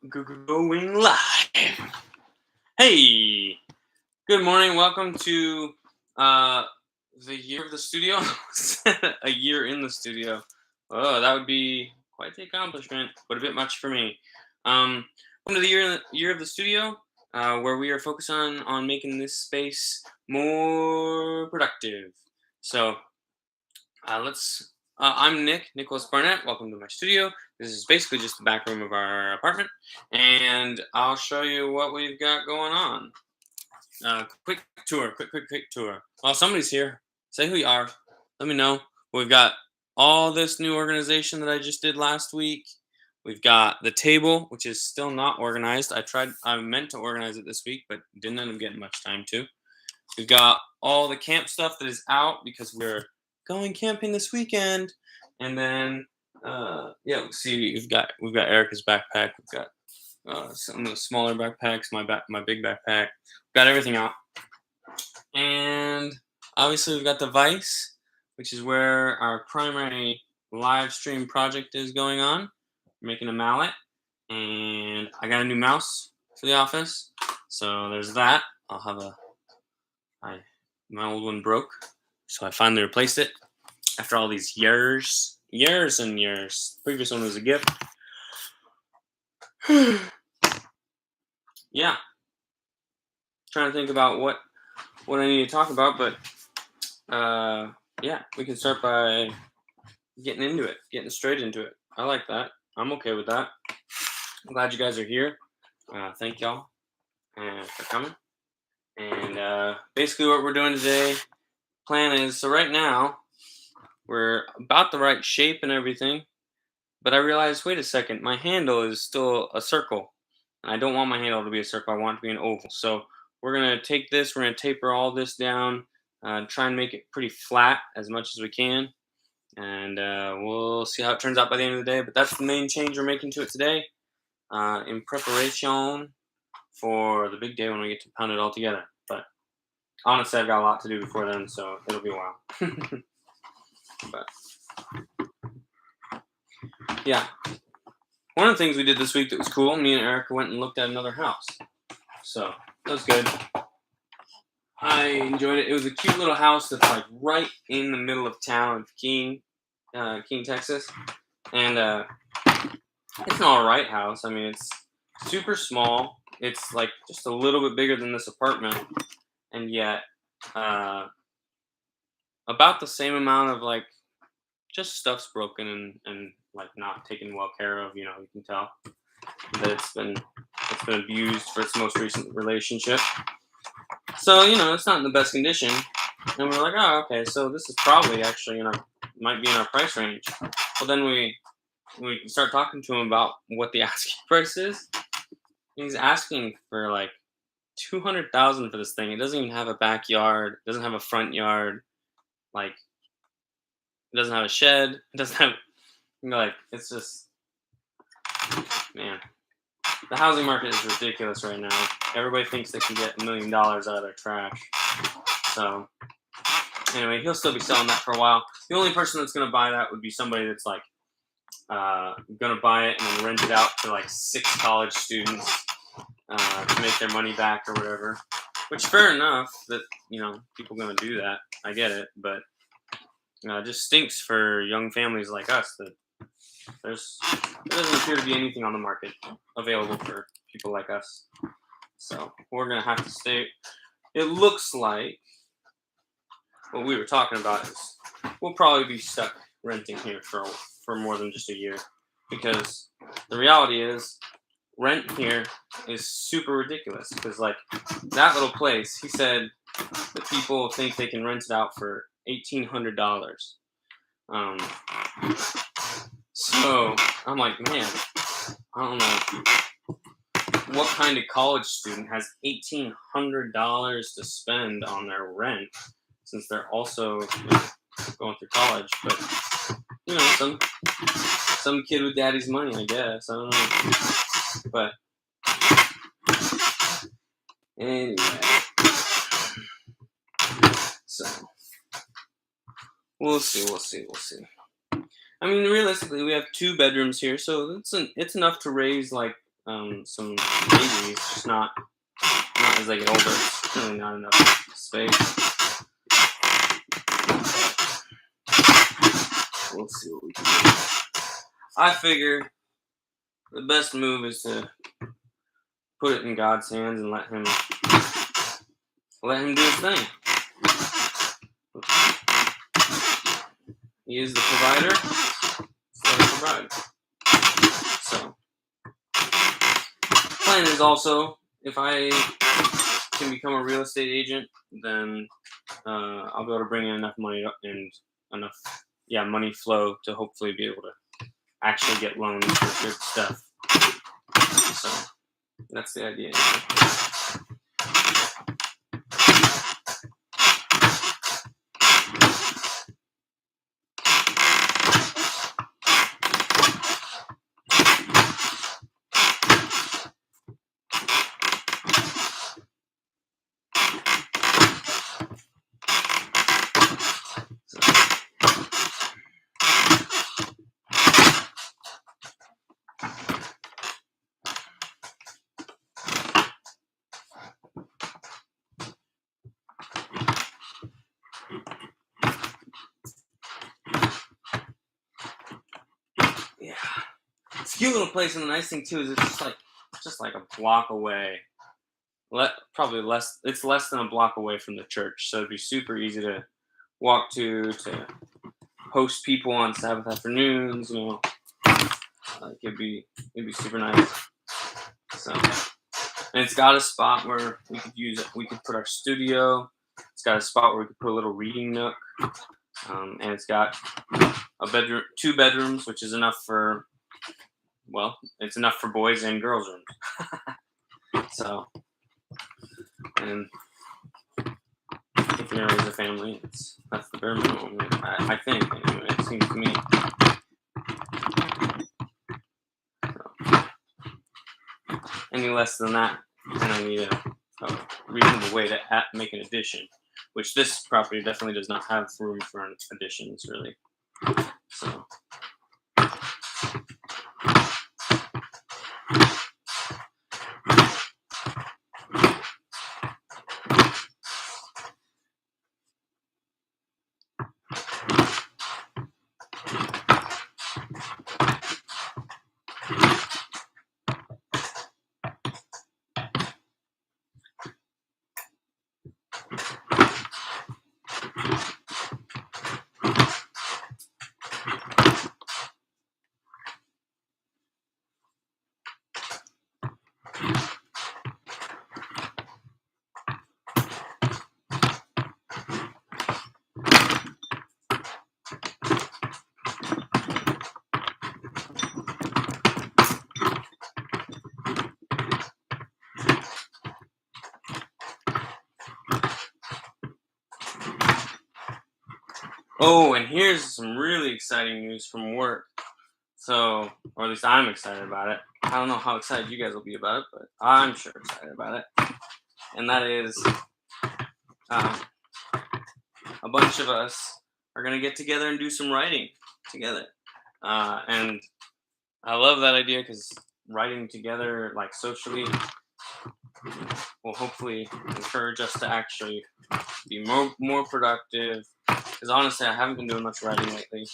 Going live. Hey, good morning. Welcome to the year of the studio. A year in the studio. Oh, that would be quite the accomplishment, but a bit much for me. Welcome to the year of the studio, where we are focused on making this space more productive. So let's. I'm Nicholas Barnett. Welcome to my studio. This is basically just the back room of our apartment, and I'll show you what we've got going on. Quick tour, quick tour. Oh, somebody's here. Say who you are. Let me know. We've got all this new organization that I just did last week. We've got the table, which is still not organized. I meant to organize it this week, but didn't end up getting much time to. We've got all the camp stuff that is out because we're going camping this weekend. And then, see, we've got Erica's backpack. We've got some of the smaller backpacks, my big backpack. We've got everything out. And obviously we've got the Vice, which is where our primary live stream project is going on. We're making a Mallet. And I got a new mouse for the office. So there's that. I'll have my old one broke, so I finally replaced it after all these years and years. Previous one was a gift. Yeah, trying to think about what I need to talk about, but we can start by getting straight into it. I like that. I'm okay with that. I'm glad you guys are here. Thank y'all for coming. And basically what we're doing today, plan is, so right now, we're about the right shape and everything, but I realized, wait a second, my handle is still a circle, and I don't want my handle to be a circle, I want it to be an oval. So we're going to take this, we're going to taper all this down, try and make it pretty flat as much as we can, and we'll see how it turns out by the end of the day, but that's the main change we're making to it today, in preparation for the big day when we get to pound it all together. But honestly, I've got a lot to do before then, so it'll be a while. But yeah, one of the things we did this week that was cool, me and Erica went and looked at another house. So that was good. I enjoyed it. It was a cute little house that's like right in the middle of town of Keene, Texas. And it's an alright house. I mean, it's super small. It's like just a little bit bigger than this apartment, and yet about the same amount of like just stuff's broken and like not taken well care of. You can tell that it's been abused for its most recent relationship. So it's not in the best condition, and we're like, oh, okay, so this is probably actually might be in our price range. Well, then we start talking to him about what the asking price is. He's asking for like $200,000 for this thing. It doesn't even have a backyard. It doesn't have a front yard. Like, it doesn't have a shed. It doesn't have, it's just, man. The housing market is ridiculous right now. Everybody thinks they can get $1 million out of their trash. So, anyway, he'll still be selling that for a while. The only person that's going to buy that would be somebody that's like, going to buy it and then rent it out to like 6 college students to make their money back or whatever. Which, fair enough that, people are going to do that. I get it. But it just stinks for young families like us that there doesn't appear to be anything on the market available for people like us. So we're going to have to stay. It looks like what we were talking about is we'll probably be stuck renting here for more than just a year, because the reality is rent here is super ridiculous, because like that little place, he said that people think they can rent it out for $1,800. So I'm like, man, I don't know what kind of college student has $1,800 to spend on their rent, since they're also going through college. But some kid with daddy's money, I guess. I don't know. But anyway, so we'll see. I mean, realistically, we have 2 bedrooms here, so it's enough to raise like some babies, just not as they get older. It's really not enough space. We'll see what we can do. I figure the best move is to put it in God's hands and let him do his thing. He is the provider, so let him provide. So, plan is also, if I can become a real estate agent, then I'll be able to bring in enough money and enough money flow to hopefully be able to actually get loans for good stuff. So that's the idea. Yeah, it's a cute little place, and the nice thing too is it's just like a block away. Probably less. It's less than a block away from the church, so it'd be super easy to walk to host people on Sabbath afternoons. It'd be super nice. So, and it's got a spot where we could use it. We could put our studio. It's got a spot where we could put a little reading nook, and it's got a bedroom, 2 bedrooms, which is enough for, it's enough for boys and girls rooms. So, and if you're gonna raise a family, that's the bare minimum. I think, anyway, it seems to me. So, any less than that, and I need a reasonable way to make an addition, which this property definitely does not have room for additions, really. So. Oh, and here's some really exciting news from work. So, or at least I'm excited about it. I don't know how excited you guys will be about it, but I'm sure excited about it. And that is, a bunch of us are going to get together and do some writing together. And I love that idea because writing together, like socially, will hopefully encourage us to actually be more productive. Because honestly, I haven't been doing much writing lately.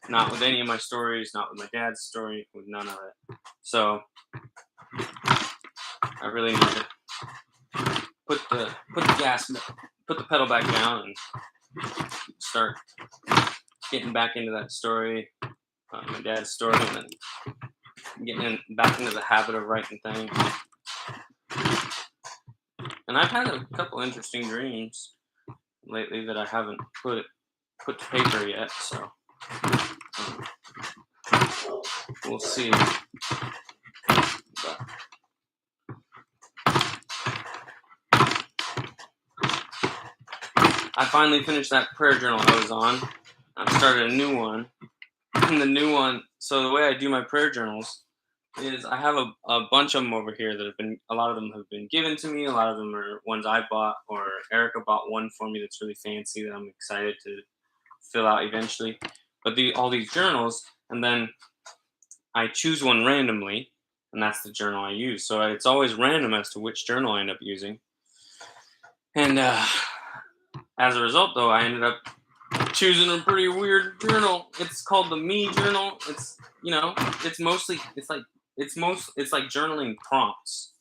Not with any of my stories, not with my dad's story, with none of it. So I really need to put the pedal back down and start getting back into that story, my dad's story, and then getting back into the habit of writing things. And I've had a couple interesting dreams lately that I haven't put to paper yet, so we'll see. But I finally finished that prayer journal I was on. I started a new one. And the new one, so the way I do my prayer journals is I have a bunch of them over here that a lot of them have been given to me. A lot of them are ones I bought, or Erica bought one for me that's really fancy that I'm excited to fill out eventually. But all these journals, and then I choose one randomly, and that's the journal I use. So it's always random as to which journal I end up using. And as a result, though, I ended up choosing a pretty weird journal. It's called the Me Journal. It's it's like journaling prompts,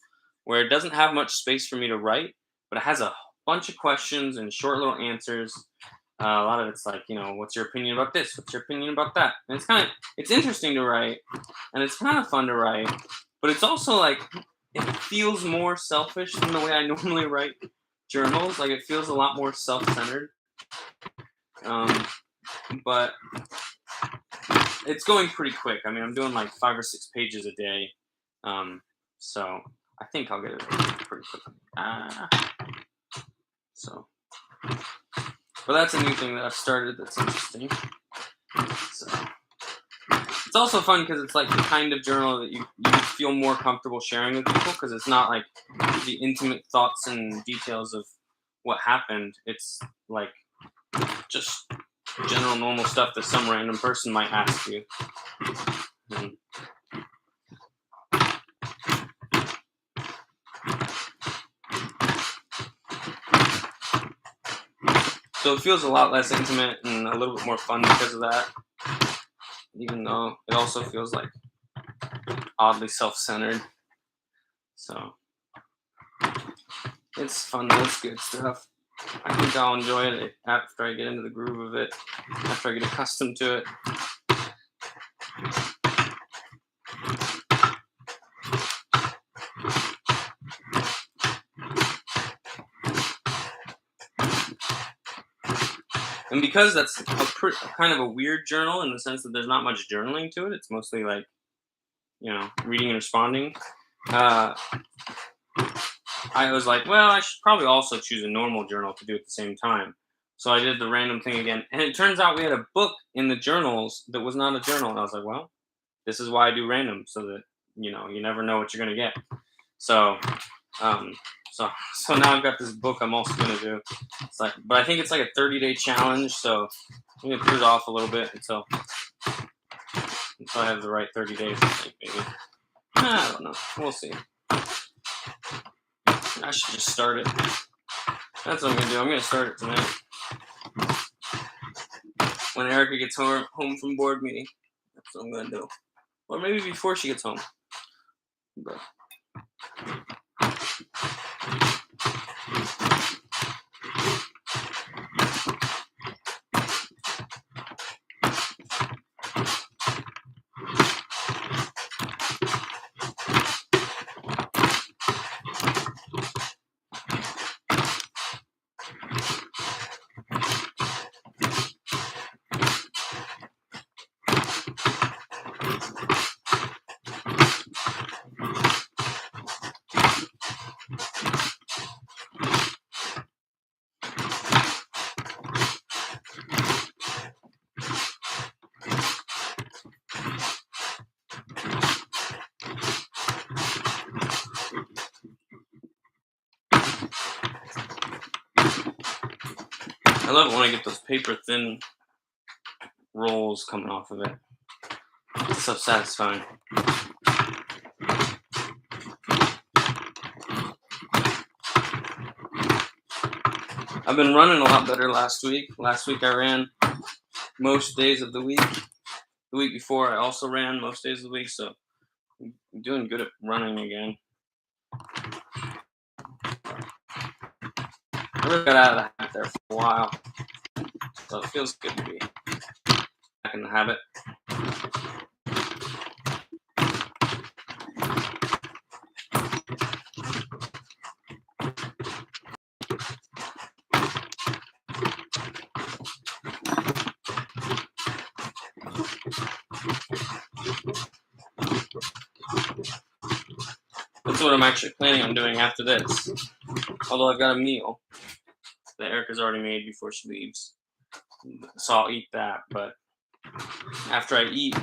where it doesn't have much space for me to write, but it has a bunch of questions and short little answers. A lot of it's like, what's your opinion about this? What's your opinion about that? And it's interesting to write, and it's kind of fun to write, but it's also like, it feels more selfish than the way I normally write journals. Like, it feels a lot more self-centered. But it's going pretty quick. I mean, I'm doing like 5 or 6 pages a day. So I think I'll get it pretty quickly. But that's a new thing that I've started that's interesting. So it's also fun because it's like the kind of journal that you feel more comfortable sharing with people, because it's not like the intimate thoughts and details of what happened. It's like just general normal stuff that some random person might ask you. So it feels a lot less intimate and a little bit more fun because of that, even though it also feels like oddly self-centered. So it's fun. That's good stuff. I think I'll enjoy it after I get into the groove of it, after I get accustomed to it. And because that's kind of a weird journal in the sense that there's not much journaling to it, it's mostly like, reading and responding. I was like, well, I should probably also choose a normal journal to do at the same time. So I did the random thing again. And it turns out we had a book in the journals that was not a journal. And I was like, well, this is why I do random, so that, you never know what you're going to get. So now I've got this book I'm also going to do. But I think it's like a 30-day challenge. So I'm going to put it off a little bit until I have the right 30 days, I think, maybe. I don't know. We'll see. I should just start it. That's what I'm going to do. I'm going to start it tonight. When Erica gets home from board meeting. That's what I'm going to do. Or maybe before she gets home. But I love it when I get those paper thin rolls coming off of it. It's so satisfying. I've been running a lot better last week. Last week I ran most days of the week. The week before I also ran most days of the week, so I'm doing good at running again. I really got out of the habit there for a while, so it feels good to be back in the habit. That's what I'm actually planning on doing after this. Although I've got a meal that Erica's already made before she leaves, so I'll eat that. But after I eat,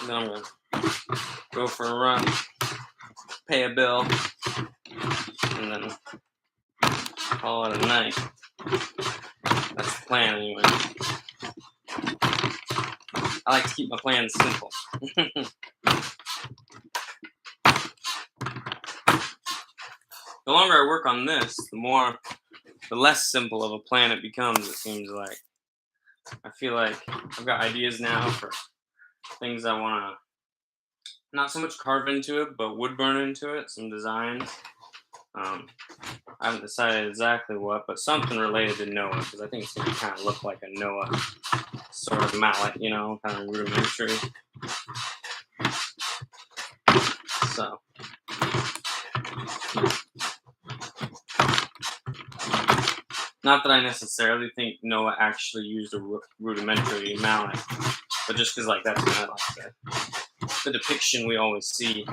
then I'm gonna go for a run, pay a bill, and then call it a night. That's the plan, anyway. I like to keep my plans simple. the longer I work on this, the less simple of a plan it becomes. It seems like I feel like I've got ideas now for things I want to not so much carve into it, but wood burn into it. Some designs. I haven't decided exactly what, but something related to Noah, because I think it's going to kind of look like a Noah sort of mallet, you know, kind of rudimentary. So, not that I necessarily think Noah actually used a rudimentary mallet, but just because, like, that's kind of like the depiction we always see.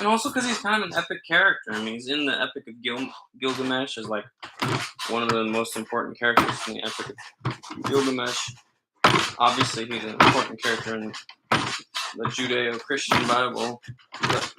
And also because he's kind of an epic character. I mean, he's in the Epic of Gilgamesh as like one of the most important characters in the Epic of Gilgamesh. Obviously, he's an important character in the Judeo-Christian Bible. But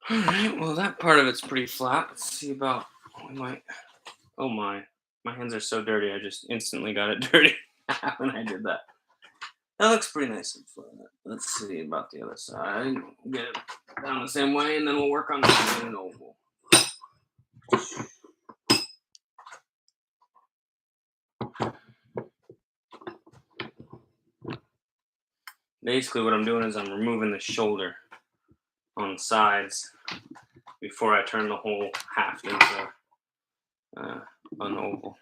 all right, well, that part of it's pretty flat. Let's see about oh my hands are so dirty. I just instantly got it dirty when I did that. That looks pretty nice and flat. Let's see about the other side. Get it down the same way, and then we'll work on an oval. Basically, what I'm doing is I'm removing the shoulder on the sides before I turn the whole haft into an oval.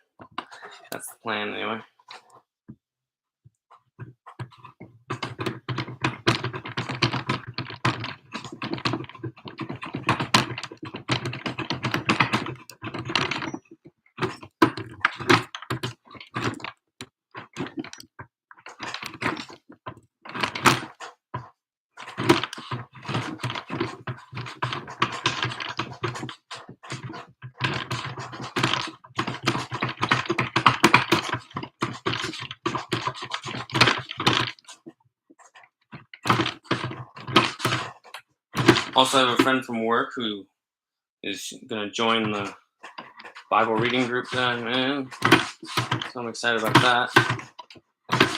That's the plan, anyway. Also, I have a friend from work who is going to join the Bible reading group that I'm in, so I'm excited about that.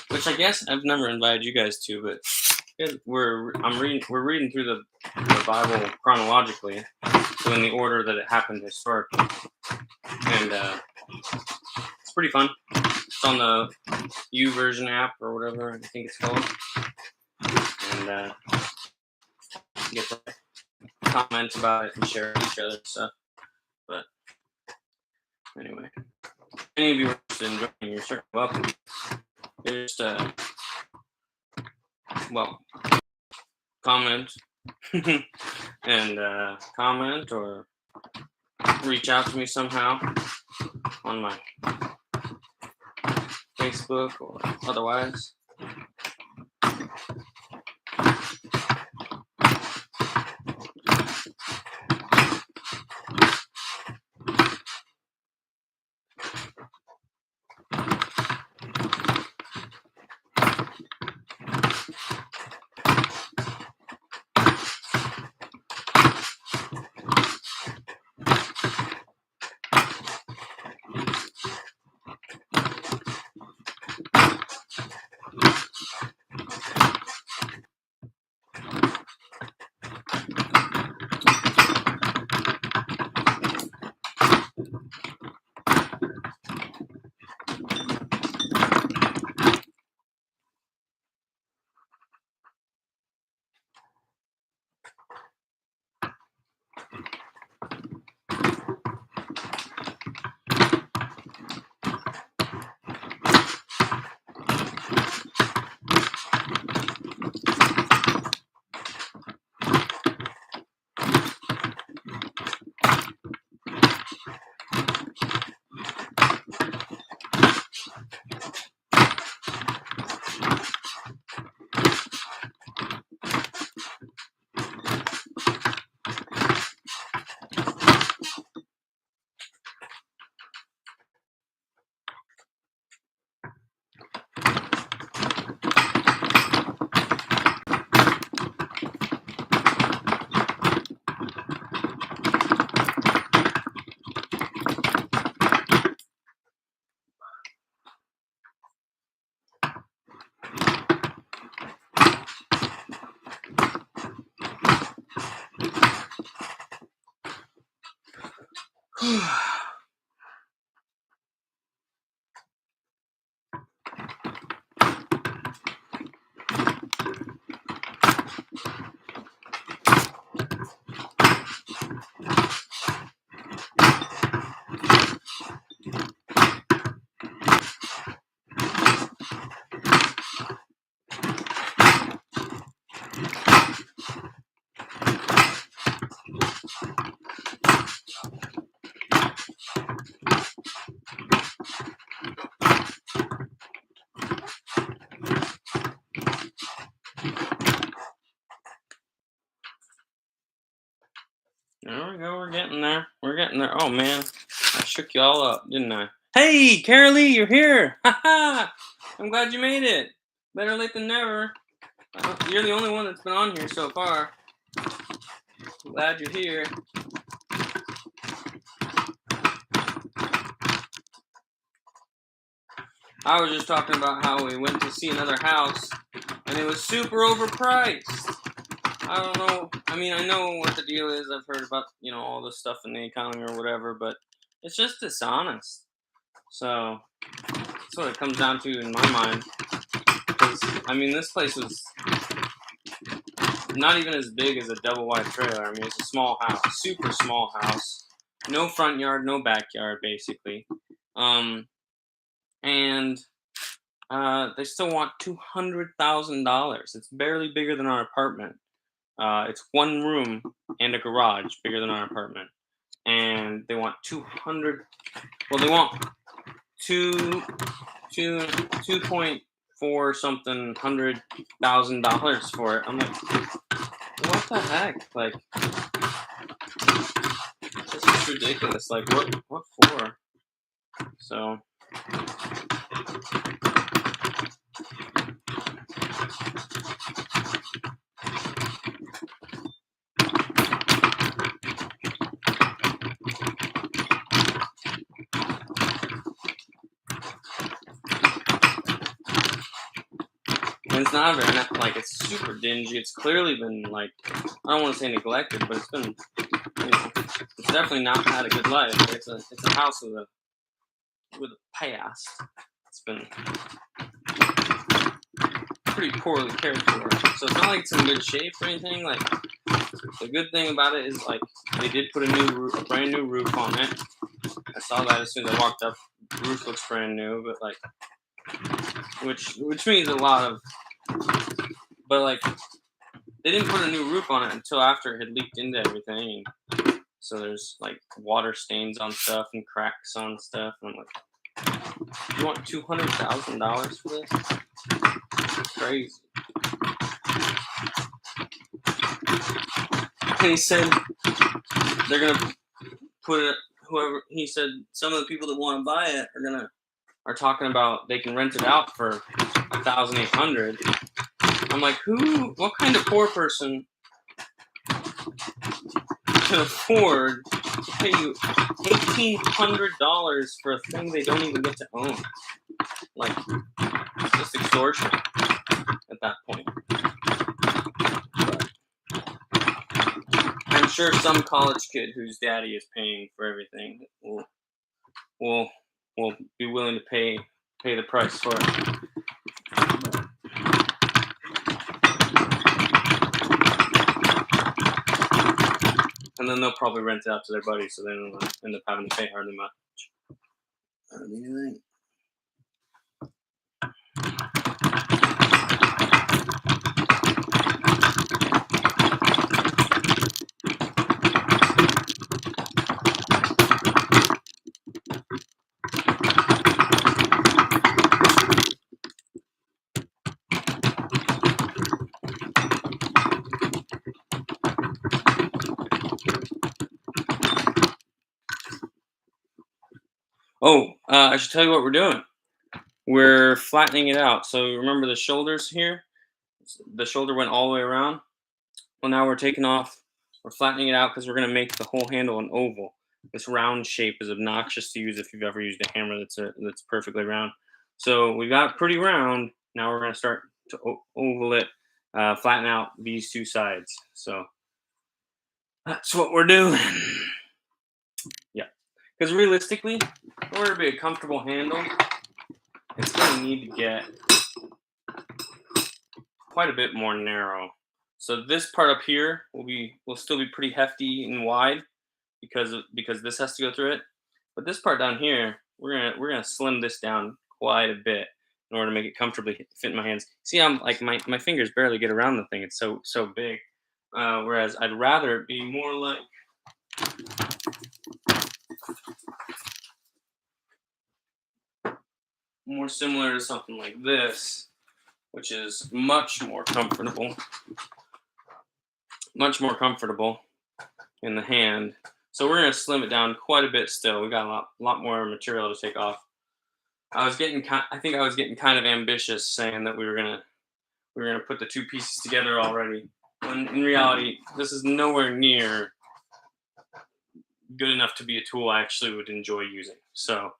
Which I guess I've never invited you guys to, but we're reading through the Bible chronologically, so in the order that it happened historically, and it's pretty fun. It's on the YouVersion app or whatever I think it's called, and you get to comment about it and share with each other stuff. But anyway, if any of you are interested in joining, you're certainly welcome. Just comment and comment or reach out to me somehow on my Facebook or otherwise. There we go. We're getting there. We're getting there. Oh man, I shook you all up, didn't I? Hey, Carolee, you're here. Ha! I'm glad you made it. Better late than never. You're the only one that's been on here so far. Glad you're here. I was just talking about how we went to see another house and it was super overpriced. I don't know. I mean, I know what the deal is. I've heard about, all this stuff in the economy or whatever, but it's just dishonest. So that's what it comes down to in my mind. Because, I mean, this place was not even as big as a double wide trailer. I mean, it's a small house, super small house. No front yard, no backyard, basically. And they still want $200,000. It's barely bigger than our apartment. It's one room and a garage, bigger than our apartment. And they want 200. Well, they want 2.4 something $100,000 for it. I'm like, what the heck? Like, this is ridiculous. Like, what for? So. And it's not very, like, it's super dingy. It's clearly been, like, I don't want to say neglected, but it's been, it's definitely not had a good life. It's a house with a past. It's been pretty poorly cared for. So it's not like it's in good shape or anything. Like, the good thing about it is, like, they did put a brand new roof on it. I saw that as soon as I walked up. The roof looks brand new, but, like, which means a lot of. But, like, they didn't put a new roof on it until after it had leaked into everything. And so there's, like, water stains on stuff and cracks on stuff. And I'm like, you want $200,000 for this? It's crazy. And he said they're going to put it, he said some of the people that want to buy it are talking about they can rent it out for $1,800. I'm like, what kind of poor person can afford to pay you $1,800 for a thing they don't even get to own? Like, it's just extortion at that point. But I'm sure some college kid whose daddy is paying for everything will be willing to pay the price for it. And then they'll probably rent it out to their buddies, so they don't end up having to pay hardly much. Hardly anything. Oh, I should tell you what we're doing. We're flattening it out. So remember the shoulders here? The shoulder went all the way around. Well, now we're flattening it out because we're going to make the whole handle an oval. This round shape is obnoxious to use if you've ever used a hammer that's perfectly round. So we got it pretty round. Now we're going to start to oval it, flatten out these two sides. So that's what we're doing. Yeah. Because realistically, in order to be a comfortable handle, it's going to need to get quite a bit more narrow. So this part up here will still be pretty hefty and wide because this has to go through it. But this part down here, we're gonna slim this down quite a bit in order to make it comfortably fit in my hands. See, I'm like my fingers barely get around the thing. It's so big. Whereas I'd rather it be more like more similar to something like this, which is much more comfortable in the hand. So we're gonna slim it down quite a bit still. We got a lot more material to take off. I think I was getting kind of ambitious saying that we were gonna put the two pieces together already. When in reality, this is nowhere near good enough to be a tool I actually would enjoy using. So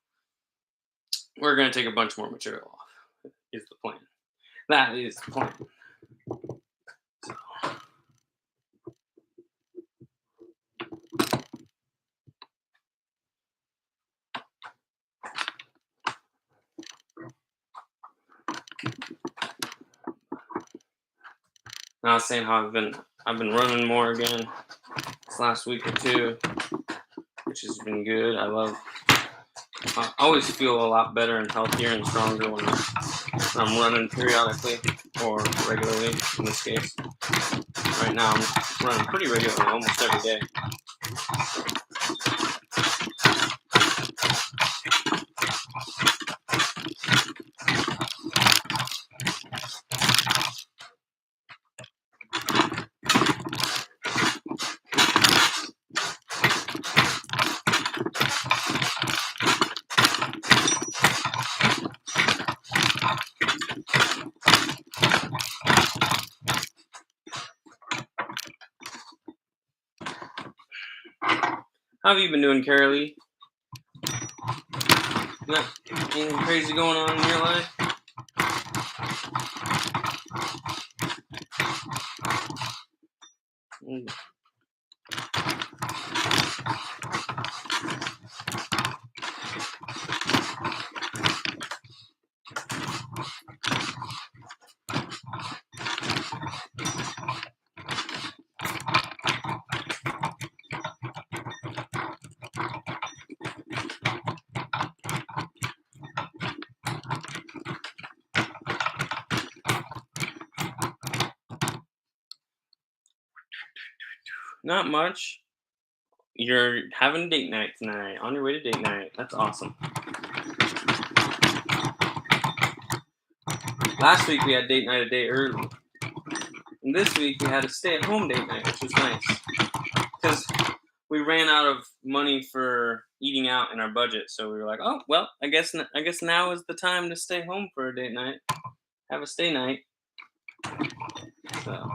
we're gonna take a bunch more material off. Is the plan. That is the plan. So. Now I was saying how I've been running more again this last week or two, which has been good. I always feel a lot better and healthier and stronger when I'm running periodically or regularly in this case. Right now I'm running pretty regularly almost every day. How have you been doing, Carolee? Anything crazy going on in your life? Not much. You're having date night tonight. On your way to date night. That's awesome. Last week we had date night a day early. And this week we had a stay-at-home date night, which was nice. Because we ran out of money for eating out in our budget, so we were like, "Oh, well, I guess now is the time to stay home for a date night. Have a stay night." So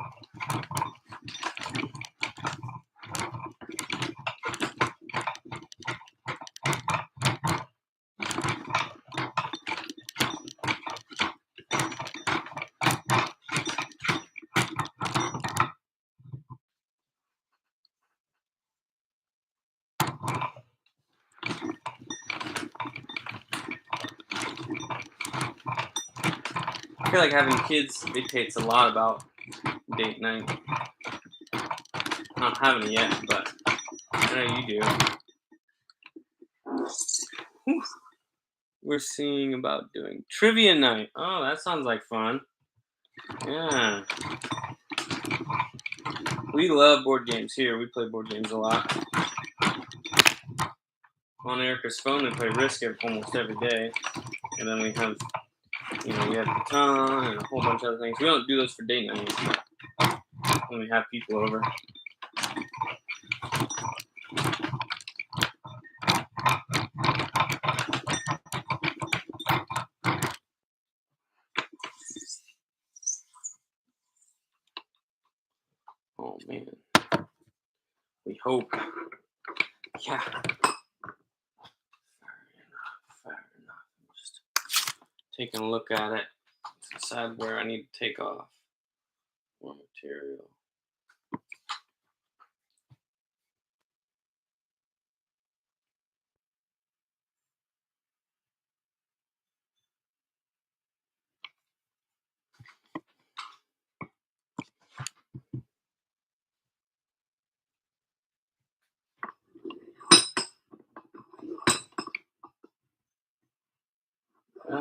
I feel like having kids dictates a lot about date night. Not having it yet, but I know you do. Whew. We're seeing about doing trivia night. Oh, that sounds like fun. Yeah. We love board games here. We play board games a lot. On Erica's phone, we play Risk almost every day. And then we have, we have Patron and a whole bunch of other things. We don't do those for date night, but when we have people over. Oh, man. We hope. Yeah. Fair enough. I'm just taking a look at it to decide where I need to take off more material.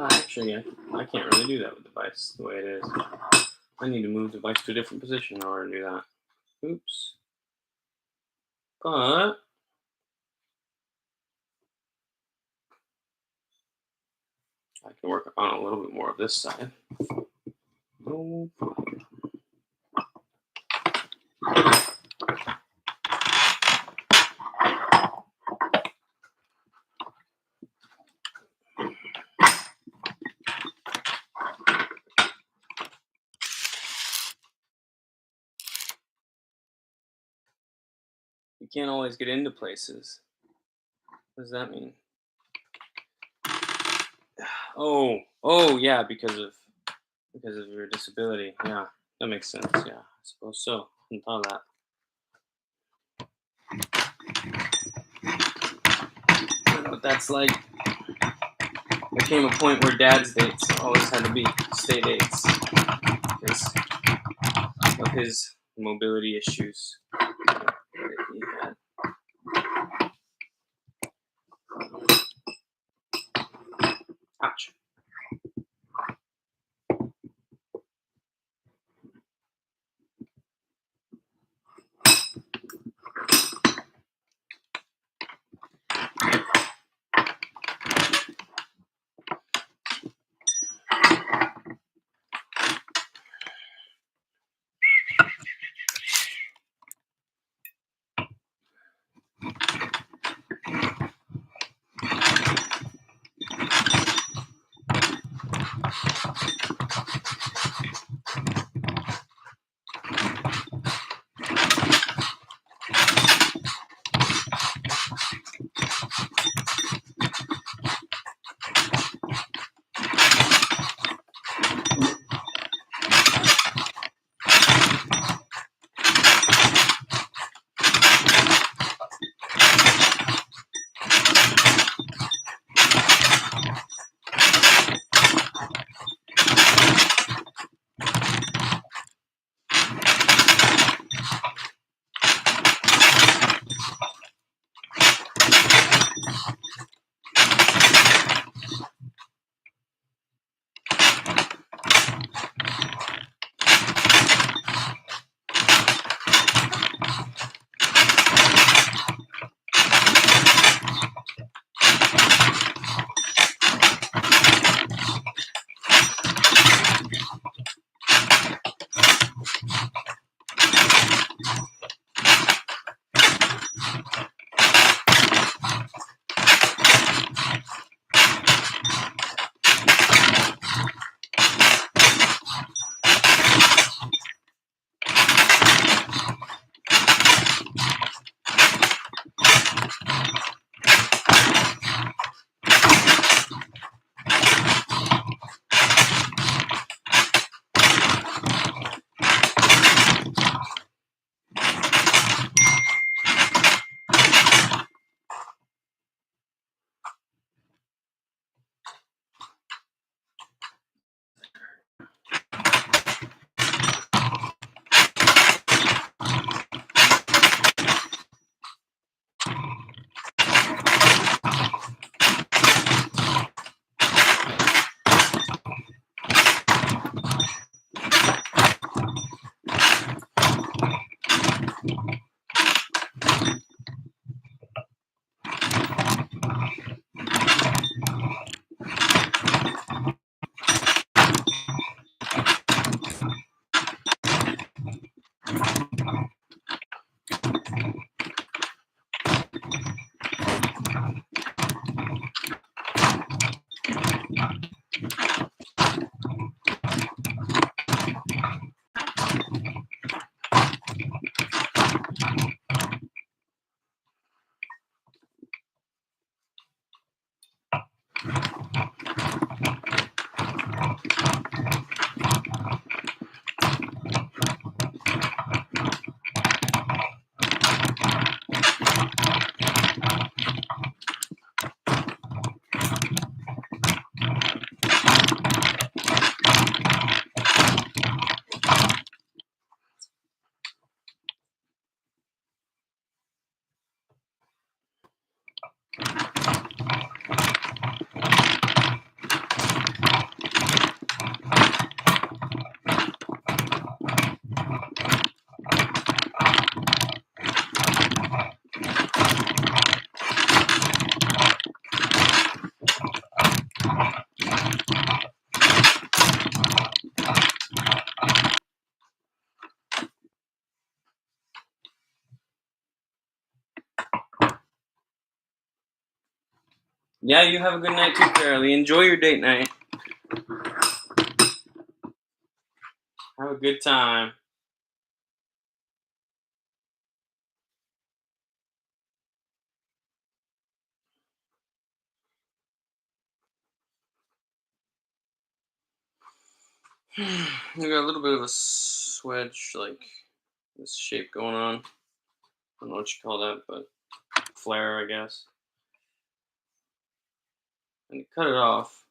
Actually, I can't really do that with the device the way it is. I need to move the device to a different position in order to do that. Oops. But I can work on a little bit more of this side. Oh. You can't always get into places. What does that mean? Oh yeah, because of your disability. Yeah, that makes sense. Yeah, I suppose so. I hadn't thought of that. I don't know what that's like. There came a point where dad's dates always had to be stay dates because of his mobility issues that he had. Ouch. Yeah, you have a good night too, Carolee. Enjoy your date night. Have a good time. We got a little bit of a swedge, like this shape going on. I don't know what you call that, but flare, I guess. And to cut it off,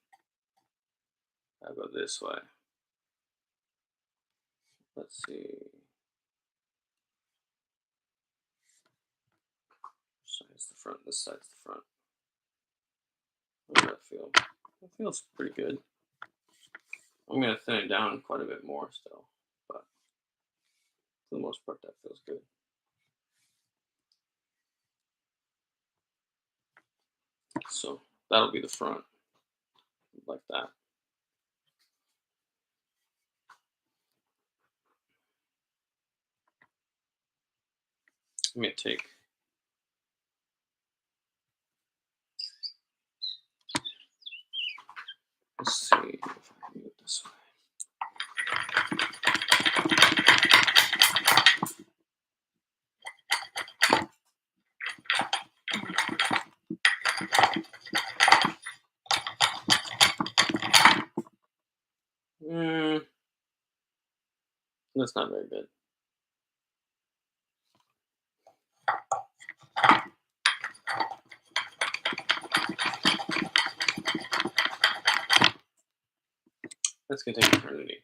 I'll go this way. Let's see. Which side's the front? This side's the front. How does that feel? It feels pretty good. I'm gonna thin it down quite a bit more still, but for the most part, that feels good. So that'll be the front, like that. I'm gonna take. Let's see if I can do it this way. That's not very good. That's gonna take eternity.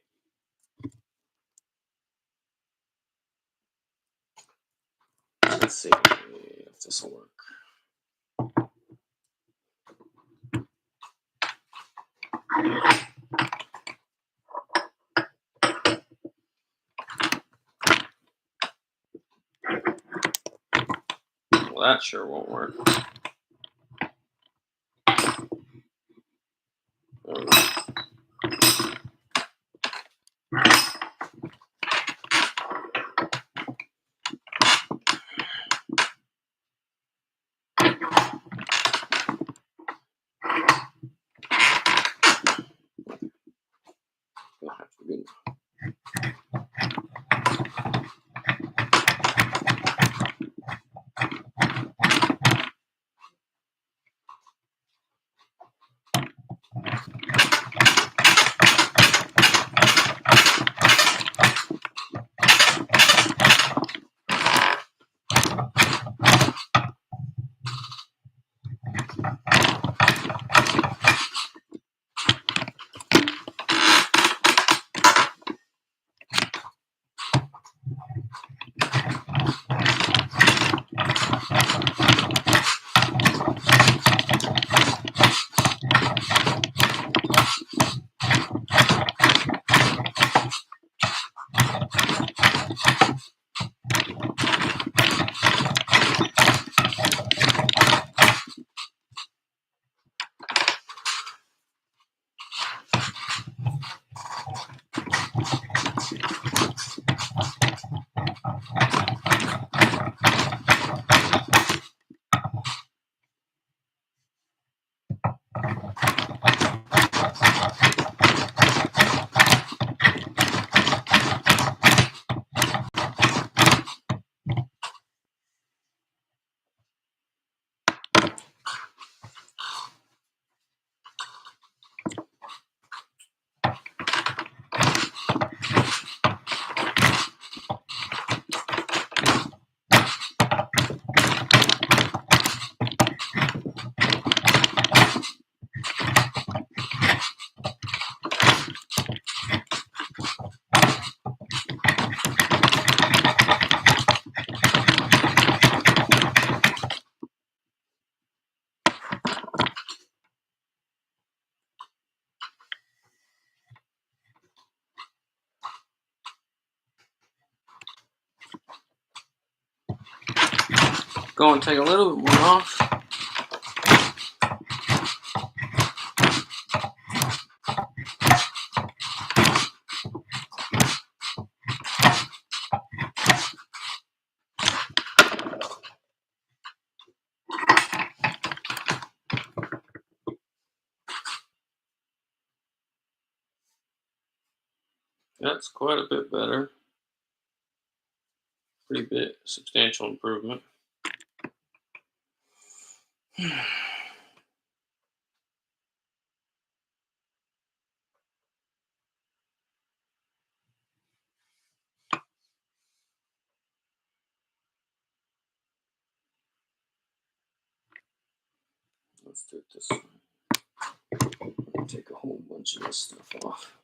Let's see if this will work. Well, that sure won't work. Gonna have to be. Go and take a little bit more off. That's quite a bit better. Pretty bit substantial improvement. Let's do it this way. Take a whole bunch of this stuff off.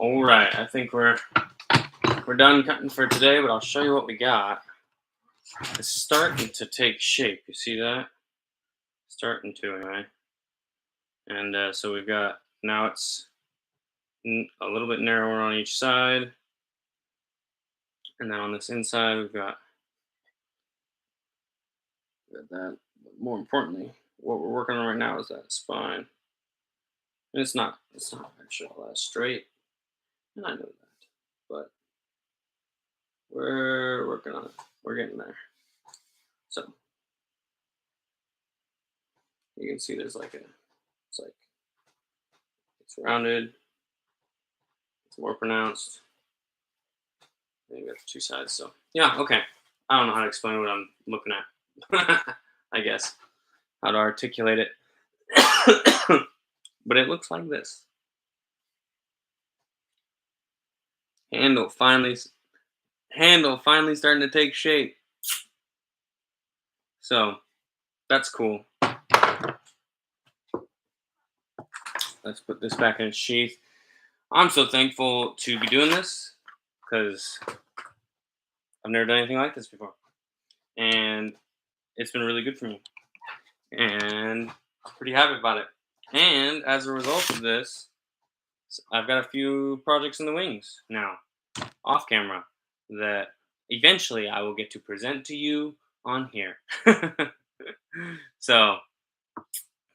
All right, I think we're done cutting for today, but I'll show you what we got. It's starting to take shape. You see that? Starting to anyway. And so we've got, now it's a little bit narrower on each side, and then on this inside we've got that. But more importantly, what we're working on right now is that spine. And it's not actually all that straight, and I know that, but we're working on it. We're getting there. So you can see there's like it's like it's rounded, it's more pronounced. And you got the two sides. So yeah, okay. I don't know how to explain what I'm looking at. I guess how to articulate it, but it looks like this. Handle finally, handle finally starting to take shape. So that's cool. Let's put this back in its sheath. I'm so thankful to be doing this because I've never done anything like this before, and it's been really good for me, and I'm pretty happy about it. And as a result of this, I've got a few projects in the wings now, off camera, that eventually I will get to present to you on here. So,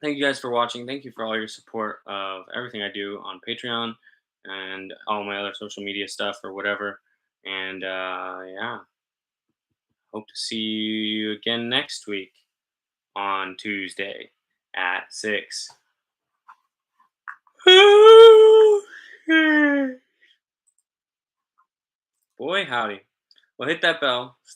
thank you guys for watching. Thank you for all your support of everything I do on Patreon and all my other social media stuff or whatever. And yeah, hope to see you again next week on Tuesday at 6. Boy, howdy. Well, hit that bell.